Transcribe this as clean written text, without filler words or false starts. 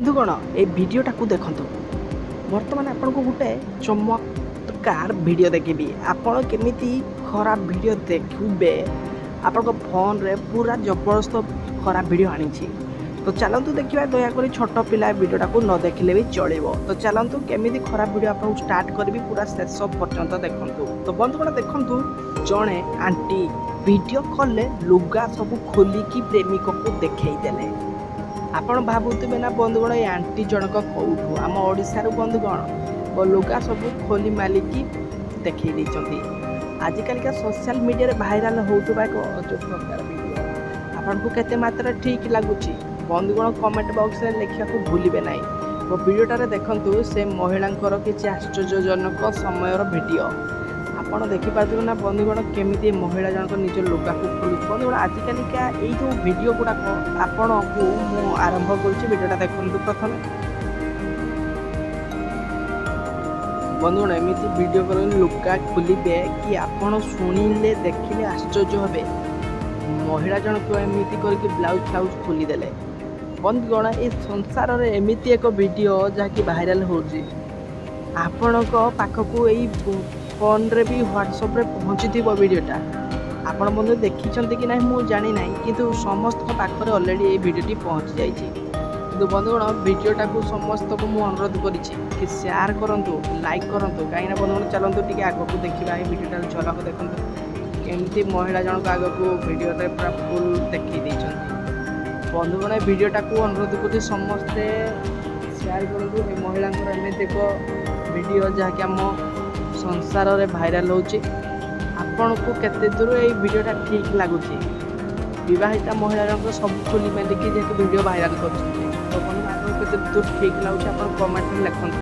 ବନ୍ଧୁଗଣ ଏ ଭିଡ଼ିଓଟାକୁ ଦେଖନ୍ତୁ। ବର୍ତ୍ତମାନ ଆପଣଙ୍କୁ ଗୋଟେ ଚମତ୍କାର ଭିଡ଼ିଓ ଦେଖିବି। ଆପଣ କେମିତି ଖରାପ ଭିଡ଼ିଓ ଦେଖିବେ ଆପଣଙ୍କ ଫୋନରେ ପୁରା ଜବରଦସ୍ତ ଖରାପ ଭିଡ଼ିଓ ଆଣିଛି। ତ ଚାଲନ୍ତୁ ଦେଖିବା, ଦୟାକରି ଛୋଟ ପିଲା ଭିଡ଼ିଓଟାକୁ ନ ଦେଖିଲେ ବି ଚଳିବ। ତ ଚାଲନ୍ତୁ କେମିତି ଖରାପ ଭିଡ଼ିଓ ଆପଣଙ୍କୁ ଷ୍ଟାର୍ଟ କରିବି, ପୁରା ଶେଷ ପର୍ଯ୍ୟନ୍ତ ଦେଖନ୍ତୁ। ତ ବନ୍ଧୁଗଣ ଦେଖନ୍ତୁ, ଜଣେ ଆଣ୍ଟି ଭିଡ଼ିଓ କଲ୍ରେ ଲୁଗା ସବୁ ଖୋଲିକି ପ୍ରେମିକକୁ ଦେଖାଇ ଦେଲେ। ଆପଣ ଭାବୁଥିବେ ନା ବନ୍ଧୁଗଣ ଏ ଆଣ୍ଟି ଜଣକ କେଉଁଠୁ, ଆମ ଓଡ଼ିଶାରୁ ବନ୍ଧୁଗଣ। ଲୁଗା ସବୁ ଖୋଲି ମାଲିକି ଦେଖାଇ ଦେଇଛନ୍ତି। ଆଜିକାଲିକା ସୋସିଆଲ ମିଡ଼ିଆରେ ଭାଇରାଲ ହେଉଥିବା ଏକ ଅଜବ ପ୍ରକାର ଭିଡ଼ିଓ ଆପଣଙ୍କୁ କେତେ ମାତ୍ରାରେ ଠିକ୍ ଲାଗୁଛି ବନ୍ଧୁଗଣ କମେଣ୍ଟ ବକ୍ସରେ ଲେଖିବାକୁ ଭୁଲିବେ ନାହିଁ। ଓ ଭିଡ଼ିଓଟାରେ ଦେଖନ୍ତୁ, ସେ ମହିଳାଙ୍କର କିଛି ଆଶ୍ଚର୍ଯ୍ୟଜନକ ସମୟର ଭିଡ଼ିଓ ଆପଣ ଦେଖିପାରୁଥିବେ ନା ବନ୍ଧୁଗଣ, କେମିତି ମହିଳା ଜଣକ ନିଜ ଲୁଗାକୁ ଖୋଲୁଛି। ବନ୍ଧୁଗଣ ଆଜିକାଲିକା ଏଇ ଯେଉଁ ଭିଡ଼ିଓ ଗୁଡ଼ାକ ଆପଣଙ୍କୁ ମୁଁ ଆରମ୍ଭ କରୁଛି, ଭିଡ଼ିଓଟା ଦେଖନ୍ତୁ। ପ୍ରଥମେ ବନ୍ଧୁଗଣ ଏମିତି ଭିଡ଼ିଓ କଲ୍ ଲୁଗା ଖୋଲିବେ କି ଆପଣ ଶୁଣିଲେ ଦେଖିଲେ ଆଶ୍ଚର୍ଯ୍ୟ ହେବେ। ମହିଳା ଜଣକ ଏମିତି କରିକି ବ୍ଲାଉଜ୍ ଫ୍ଲାଉଜ୍ ଖୋଲିଦେଲେ। ବନ୍ଧୁଗଣ ଏ ସଂସାରରେ ଏମିତି ଏକ ଭିଡ଼ିଓ ଯାହାକି ଭାଇରାଲ ହେଉଛି, ଆପଣଙ୍କ ପାଖକୁ ଏଇ ଫୋନରେ ବି ହ୍ୱାଟ୍ସଆପ୍ରେ ପହଞ୍ଚିଥିବ ଭିଡ଼ିଓଟା। ଆପଣ ବନ୍ଧୁ ଦେଖିଛନ୍ତି କି ନାହିଁ ମୁଁ ଜାଣିନାହିଁ, କିନ୍ତୁ ସମସ୍ତଙ୍କ ପାଖରେ ଅଲରେଡ଼ି ଏଇ ଭିଡ଼ିଓଟି ପହଞ୍ଚି ଯାଇଛି। କିନ୍ତୁ ବନ୍ଧୁଗଣ ଭିଡ଼ିଓଟାକୁ ସମସ୍ତଙ୍କୁ ମୁଁ ଅନୁରୋଧ କରିଛି କି ସେୟାର କରନ୍ତୁ, ଲାଇକ୍ କରନ୍ତୁ। କାହିଁକିନା ବନ୍ଧୁଗଣ ଚାଲନ୍ତୁ ଟିକେ ଆଗକୁ ଦେଖିବା। ଏଇ ଭିଡ଼ିଓଟାର ଝଲକ ଦେଖନ୍ତୁ, କେମିତି ମହିଳା ଜଣକ ଆଗକୁ ଭିଡ଼ିଓରେ ପୁରା ଫୁଲ୍ ଦେଖାଇ ଦେଇଛନ୍ତି। ବନ୍ଧୁଗଣ ଏ ଭିଡ଼ିଓଟାକୁ ଅନୁରୋଧ କରୁଛି ସମସ୍ତେ ସେୟାର କରନ୍ତୁ। ଏ ମହିଳାଙ୍କର ଏମିତି ଏକ ଭିଡ଼ିଓ ଯାହାକି ଆମ ସଂସାରରେ ଭାଇରାଲ ହେଉଛି। ଆପଣଙ୍କୁ କେତେ ଦୂର ଏଇ ଭିଡ଼ିଓଟା ଠିକ୍ ଲାଗୁଛି? ବିବାହିତା ମହିଳା ଜଣକ ସବୁ ଖୋଲି ମାଲିକି ଯେହେତୁ ଭିଡ଼ିଓ ଭାଇରାଲ କରୁଛନ୍ତି, ତ ଆପଣଙ୍କୁ କେତେ ଦୂର ଠିକ୍ ଲାଗୁଛି ଆପଣ କମେଣ୍ଟରେ ଲେଖନ୍ତୁ।